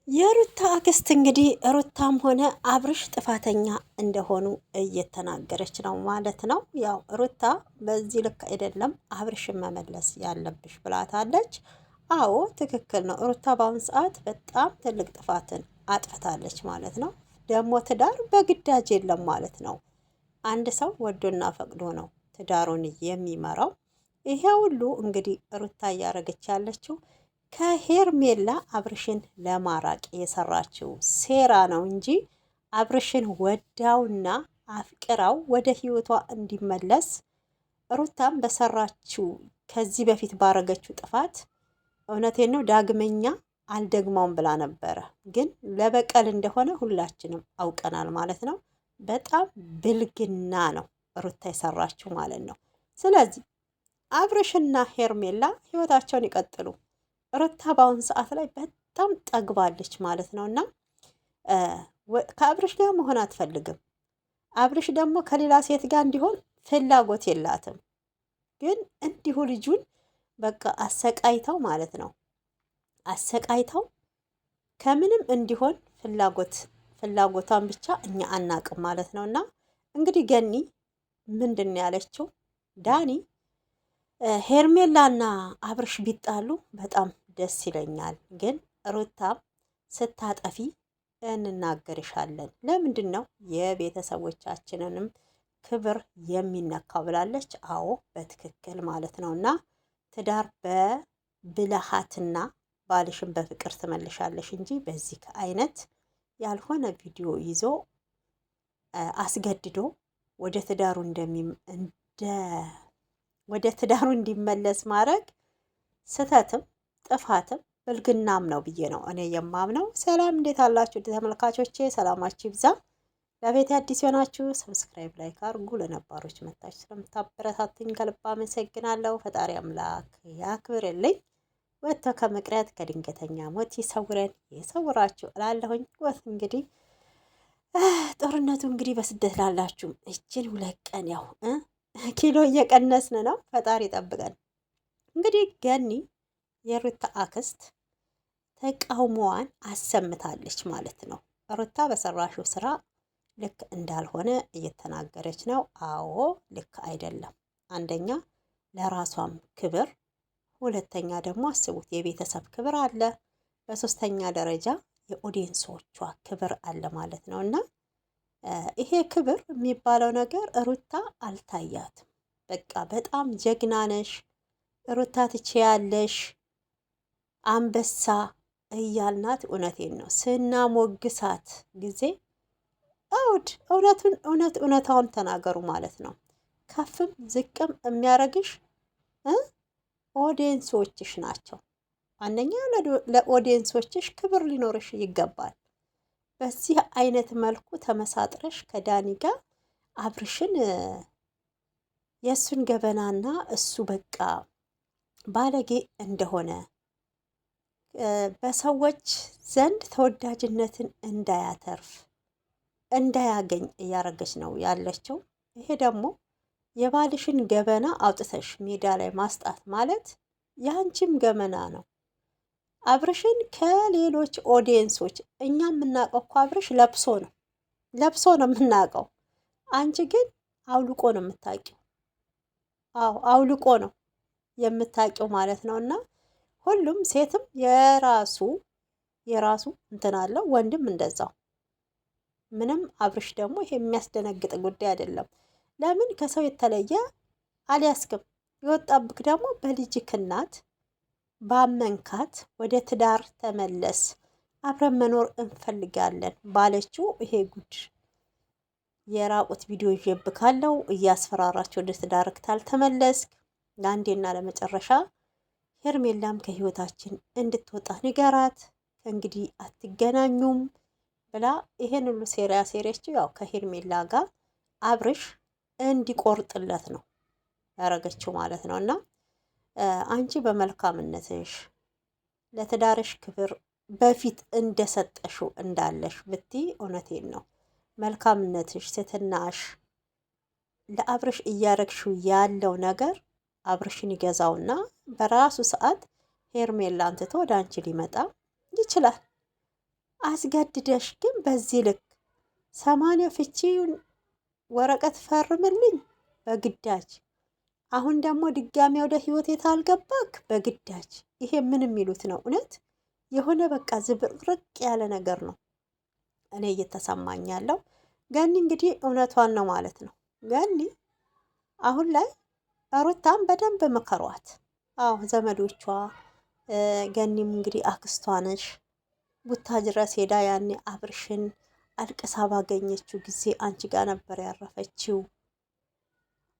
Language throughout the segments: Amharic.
የሩታ አክስት እንግዲህ ሩታም ሆነ አብርሽ ጥፋተኛ እንደሆኑ እየተናገረች ነው ማለት ነው። ያው ሩታ በዚህ ልክ አይደለም አብርሽን መመለስ ያለብሽ ብላታለች። አዎ ትክክል ነው። ሩታ በአሁኑ ሰዓት በጣም ትልቅ ጥፋትን አጥፍታለች ማለት ነው። ደግሞ ትዳር በግዳጅ የለም ማለት ነው። አንድ ሰው ወዶና ፈቅዶ ነው ትዳሩን የሚመራው። ይሄ ሁሉ እንግዲህ ሩታ እያደረገች ያለችው ከሄርሜላ አብርሽን ለማራቅ የሰራችው ሴራ ነው እንጂ አብርሽን ወዳውና አፍቅራው ወደ ህይወቷ እንዲመለስ ሩታም በሰራችው ከዚህ በፊት ባረገችው ጥፋት እውነቴን ነው ዳግመኛ አልደግመውም ብላ ነበረ። ግን ለበቀል እንደሆነ ሁላችንም አውቀናል ማለት ነው። በጣም ብልግና ነው ሩታ የሰራችው ማለት ነው። ስለዚህ አብርሽና ሄርሜላ ህይወታቸውን ይቀጥሉ። ሩታ በአሁኑ ሰዓት ላይ በጣም ጠግባለች ማለት ነው። እና ከአብርሽ ጋር መሆን አትፈልግም። አብርሽ ደግሞ ከሌላ ሴት ጋር እንዲሆን ፍላጎት የላትም። ግን እንዲሁ ልጁን በቃ አሰቃይተው ማለት ነው አሰቃይተው ከምንም እንዲሆን ፍላጎቷን ብቻ እኛ አናቅም ማለት ነው። እና እንግዲህ ገኒ ምንድን ያለችው ዳኒ ሄርሜላና አብርሽ ቢጣሉ በጣም ደስ ይለኛል፣ ግን ሩታም ስታጠፊ እንናገርሻለን። ለምንድን ነው የቤተሰቦቻችንንም ክብር የሚነካው ብላለች። አዎ በትክክል ማለት ነው። እና ትዳር በብልሃትና ባልሽን በፍቅር ትመልሻለሽ እንጂ በዚህ አይነት ያልሆነ ቪዲዮ ይዞ አስገድዶ ወደ ትዳሩ እንዲመለስ ማድረግ ስተትም ጥፋትም ብልግናም ነው ብዬ ነው እኔ የማምነው። ሰላም እንዴት አላችሁ ተመልካቾቼ? ሰላማችሁ ይብዛ። ለቤት አዲስ የሆናችሁ ሰብስክራይብ፣ ላይክ አድርጉ። ለነባሮች መታችሁ ስለምታበረታቱኝ ከልብ አመሰግናለሁ። ፈጣሪ አምላክ ያክብርልኝ። ወጥቶ ከመቅረት ከድንገተኛ ሞት ይሰውረን ይሰውራችሁ እላለሁኝ። ወት እንግዲህ ጦርነቱ እንግዲህ በስደት ላላችሁ እችን 2 ቀን ያው ኪሎ እየቀነስን ነው። ፈጣሪ ይጠብቀን። እንግዲህ ገኒ የሩታ አክስት ተቃውሞዋን አሰምታለች ማለት ነው። ሩታ በሰራሽው ስራ ልክ እንዳልሆነ እየተናገረች ነው። አዎ ልክ አይደለም። አንደኛ ለራሷም ክብር፣ ሁለተኛ ደግሞ አስቡት የቤተሰብ ክብር አለ፣ በሶስተኛ ደረጃ የኦዲየንሶቿ ክብር አለ ማለት ነው። እና ይሄ ክብር የሚባለው ነገር ሩታ አልታያትም። በቃ በጣም ጀግና ነሽ ሩታ ትችያለሽ አንበሳ እያልናት እውነቴን ነው ስናሞግሳት ጊዜ እውነታውን ተናገሩ ማለት ነው። ከፍም ዝቅም የሚያረግሽ ኦዲየንሶችሽ ናቸው። አንደኛ ለኦዲየንሶችሽ ክብር ሊኖርሽ ይገባል። በዚህ አይነት መልኩ ተመሳጥረሽ ከዳኒ ጋር አብርሽን የእሱን ገበናና እሱ በቃ ባለጌ እንደሆነ በሰዎች ዘንድ ተወዳጅነትን እንዳያተርፍ እንዳያገኝ እያረገች ነው ያለችው። ይሄ ደግሞ የባልሽን ገበና አውጥተሽ ሜዳ ላይ ማስጣት ማለት የአንቺም ገመና ነው። አብርሽን ከሌሎች ኦዲየንሶች እኛ የምናውቀው እኮ አብርሽ ለብሶ ነው የምናውቀው። አንቺ ግን አውልቆ ነው የምታውቂው። አዎ አውልቆ ነው የምታውቂው ማለት ነው። እና ሁሉም ሴትም የራሱ እንትን አለው፣ ወንድም እንደዛው። ምንም አብርሽ ደግሞ ይሄ የሚያስደነግጥ ጉዳይ አይደለም። ለምን ከሰው የተለየ አልያስክም። የወጣብክ ደግሞ በልጅክ እናት ባመንካት ወደ ትዳር ተመለስ፣ አብረን መኖር እንፈልጋለን ባለችው ይሄ ጉድ የራቁት ቪዲዮ ይዤብካለው እያስፈራራቸው ወደ ትዳርክ ታልተመለስክ ለአንዴና ለመጨረሻ ሄርሜላም ከህይወታችን እንድትወጣ ንገራት፣ ከእንግዲህ አትገናኙም ብላ ይሄን ሁሉ ሴራ ሴሬችው ያው ከሄርሜላ ጋር አብርሽ እንዲቆርጥለት ነው ያረገችው ማለት ነው። እና አንቺ በመልካምነትሽ ለትዳርሽ ክብር በፊት እንደሰጠሽው እንዳለሽ ብቲ እውነቴን ነው መልካምነትሽ፣ ትትናሽ ለአብርሽ እያረግሽው ያለው ነገር አብርሽን ይገዛውና በራሱ ሰዓት ሄርሜላን ትቶ ወደ አንቺ ሊመጣ ይችላል። አስገድደሽ ግን በዚህ ልክ 80 ፍቺውን ወረቀት ፈርምልኝ በግዳጅ አሁን ደግሞ ድጋሚ ወደ ህይወት የታልገባክ በግዳጅ ይሄ ምን የሚሉት ነው? እውነት የሆነ በቃ ዝብርቅርቅ ያለ ነገር ነው እኔ እየተሰማኝ ያለው። ገኒ እንግዲህ እውነቷን ነው ማለት ነው። ገኒ አሁን ላይ ሩታን በደንብ መከሯት። አዎ ዘመዶቿ ገኒም እንግዲህ አክስቷ ነሽ ቡታጅራስ ሄዳ ያኔ አብርሽን አልቅሳ ባገኘችው ጊዜ አንቺ ጋር ነበር ያረፈችው።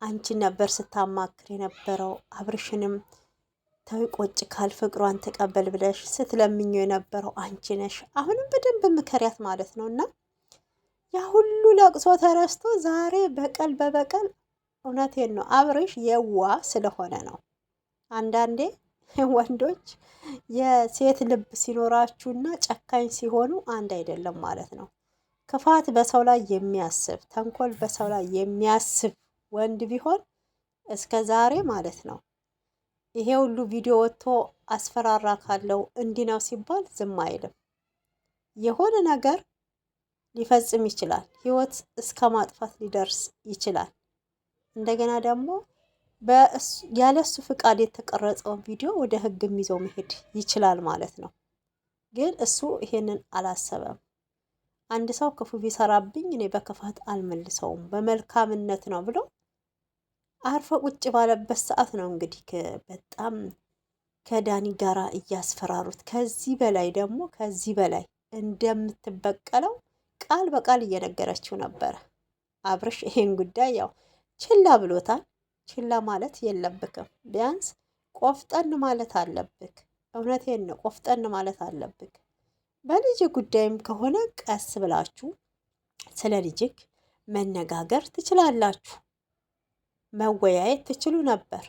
አንቺን ነበር ስታማክር የነበረው። አብርሽንም ተው ቆጭ ካል ፍቅሯን ተቀበል ብለሽ ስትለምኘው የነበረው አንቺ ነሽ። አሁንም በደንብ ምከሪያት ማለት ነው። እና ያ ሁሉ ለቅሶ ተረስቶ ዛሬ በቀል በበቀል እውነቴን ነው አብርሽ የዋ ስለሆነ ነው። አንዳንዴ ወንዶች የሴት ልብ ሲኖራችሁና ጨካኝ ሲሆኑ አንድ አይደለም ማለት ነው። ክፋት በሰው ላይ የሚያስብ ተንኮል በሰው ላይ የሚያስብ ወንድ ቢሆን እስከ ዛሬ ማለት ነው ይሄ ሁሉ ቪዲዮ ወጥቶ አስፈራራ ካለው እንዲህ ነው ሲባል ዝም አይልም። የሆነ ነገር ሊፈጽም ይችላል። ህይወት እስከ ማጥፋት ሊደርስ ይችላል። እንደገና ደግሞ ያለሱ ፍቃድ የተቀረጸውን ቪዲዮ ወደ ህግም ይዞ መሄድ ይችላል ማለት ነው። ግን እሱ ይሄንን አላሰበም። አንድ ሰው ክፉ ቢሰራብኝ እኔ በክፋት አልመልሰውም በመልካምነት ነው ብሎ አርፎ ቁጭ ባለበት ሰዓት ነው እንግዲህ በጣም ከዳኒ ጋራ እያስፈራሩት ከዚህ በላይ ደግሞ ከዚህ በላይ እንደምትበቀለው ቃል በቃል እየነገረችው ነበረ። አብርሽ ይሄን ጉዳይ ያው ችላ ብሎታል። ችላ ማለት የለብክም። ቢያንስ ቆፍጠን ማለት አለብክ። እውነቴን ነው፣ ቆፍጠን ማለት አለብክ። በልጅ ጉዳይም ከሆነ ቀስ ብላችሁ ስለ ልጅክ መነጋገር ትችላላችሁ፣ መወያየት ትችሉ ነበር።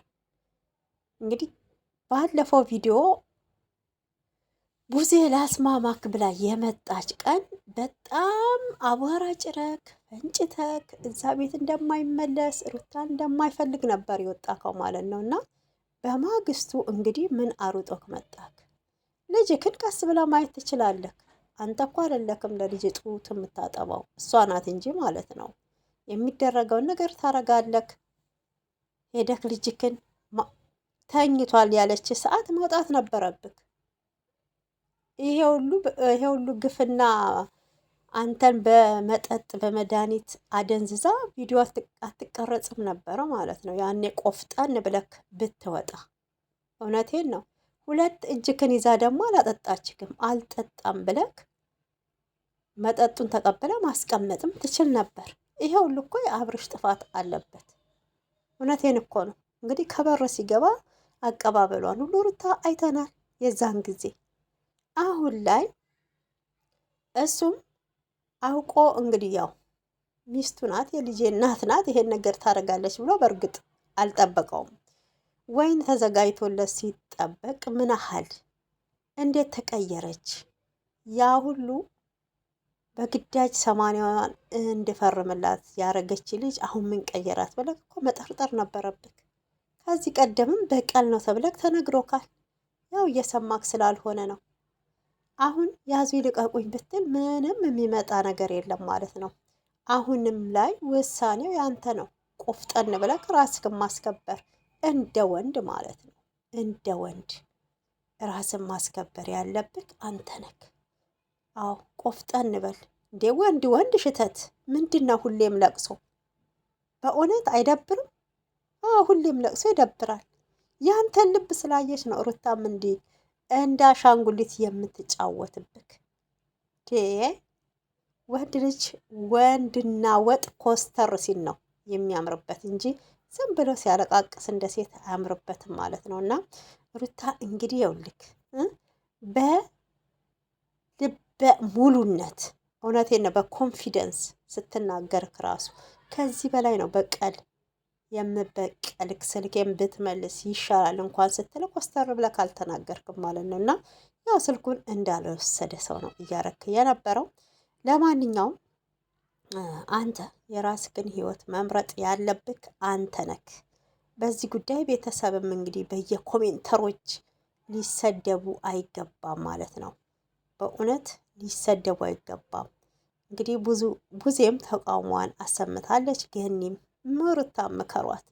እንግዲህ ባለፈው ቪዲዮ ቡዜ ላስማማክ ብላ የመጣች ቀን በጣም አቧራ ጭረክ ፈንጭተክ እዛ ቤት እንደማይመለስ ሩታን እንደማይፈልግ ነበር የወጣከው ማለት ነው። እና በማግስቱ እንግዲህ ምን አሩጦክ መጣክ? ልጅክን ቀስ ብላ ማየት ትችላለክ። አንተ እኮ አይደለክም ለልጅ ጡት የምታጠባው እሷ ናት እንጂ ማለት ነው። የሚደረገውን ነገር ታረጋለክ። ሄደክ ልጅክን ተኝቷል ያለች ሰዓት መውጣት ነበረብክ። ይሄ ሁሉ ግፍና አንተን በመጠጥ በመድኃኒት አደንዝዛ ቪዲዮ አትቀረጽም ነበረ ማለት ነው። ያኔ ቆፍጠን ብለክ ብትወጣ። እውነቴን ነው። ሁለት እጅክን ይዛ ደግሞ አላጠጣችክም። አልጠጣም ብለክ መጠጡን ተቀብለ ማስቀመጥም ትችል ነበር። ይሄ ሁሉ እኮ የአብርሽ ጥፋት አለበት። እውነቴን እኮ ነው። እንግዲህ ከበር ሲገባ አቀባበሏን ሁሉ ሩታ አይተናል የዛን ጊዜ። አሁን ላይ እሱም አውቆ እንግዲህ ያው ሚስቱ ናት የልጄ እናት ናት ይሄን ነገር ታደርጋለች ብሎ በእርግጥ አልጠበቀውም። ወይን ተዘጋጅቶለት ሲጠበቅ ምን ያህል እንዴት ተቀየረች? ያ ሁሉ በግዳጅ 80ዋን እንድፈርምላት ያረገች ልጅ አሁን ምን ቀየራት ብለህ እኮ መጠርጠር ነበረብክ። ከዚህ ቀደምም በቀል ነው ተብለክ ተነግሮካል። ያው እየሰማክ ስላልሆነ ነው። አሁን ያዙ ይልቀቁኝ ብትል ምንም የሚመጣ ነገር የለም ማለት ነው። አሁንም ላይ ውሳኔው ያንተ ነው። ቆፍጠን ብለክ ራስክን ማስከበር እንደ ወንድ ማለት ነው። እንደ ወንድ ራስን ማስከበር ያለብክ አንተ ነክ። አዎ ቆፍጠን በል እንዴ! ወንድ ሽተት ምንድነው? ሁሌም ለቅሶ በእውነት አይደብርም? አዎ ሁሌም ለቅሶ ይደብራል። ያንተን ልብ ስላየች ነው ሩታም እንዲህ እንደ አሻንጉሊት የምትጫወትብክ። ወንድ ልጅ ወንድና ወጥ ኮስተር ሲል ነው የሚያምርበት እንጂ ዝም ብሎ ሲያለቃቅስ እንደ ሴት አያምርበትም ማለት ነው። እና ሩታ እንግዲህ የውልክ በልበ ሙሉነት እውነቴን ነው በኮንፊደንስ ስትናገርክ ራሱ ከዚህ በላይ ነው በቀል የምበቀልክ ስልኬን ብትመልስ ይሻላል እንኳን ስትል ኮስተር ብለህ ካልተናገርክም ማለት ነው። እና ያው ስልኩን እንዳልወሰደ ሰው ነው እያረክ የነበረው። ለማንኛውም አንተ የራስህን ህይወት መምረጥ ያለብክ አንተ ነክ። በዚህ ጉዳይ ቤተሰብም እንግዲህ በየኮሜንተሮች ሊሰደቡ አይገባም ማለት ነው። በእውነት ሊሰደቡ አይገባም። እንግዲህ ቡዜም ተቃውሟን አሰምታለች። ገኒም ሩታ ምከሯት።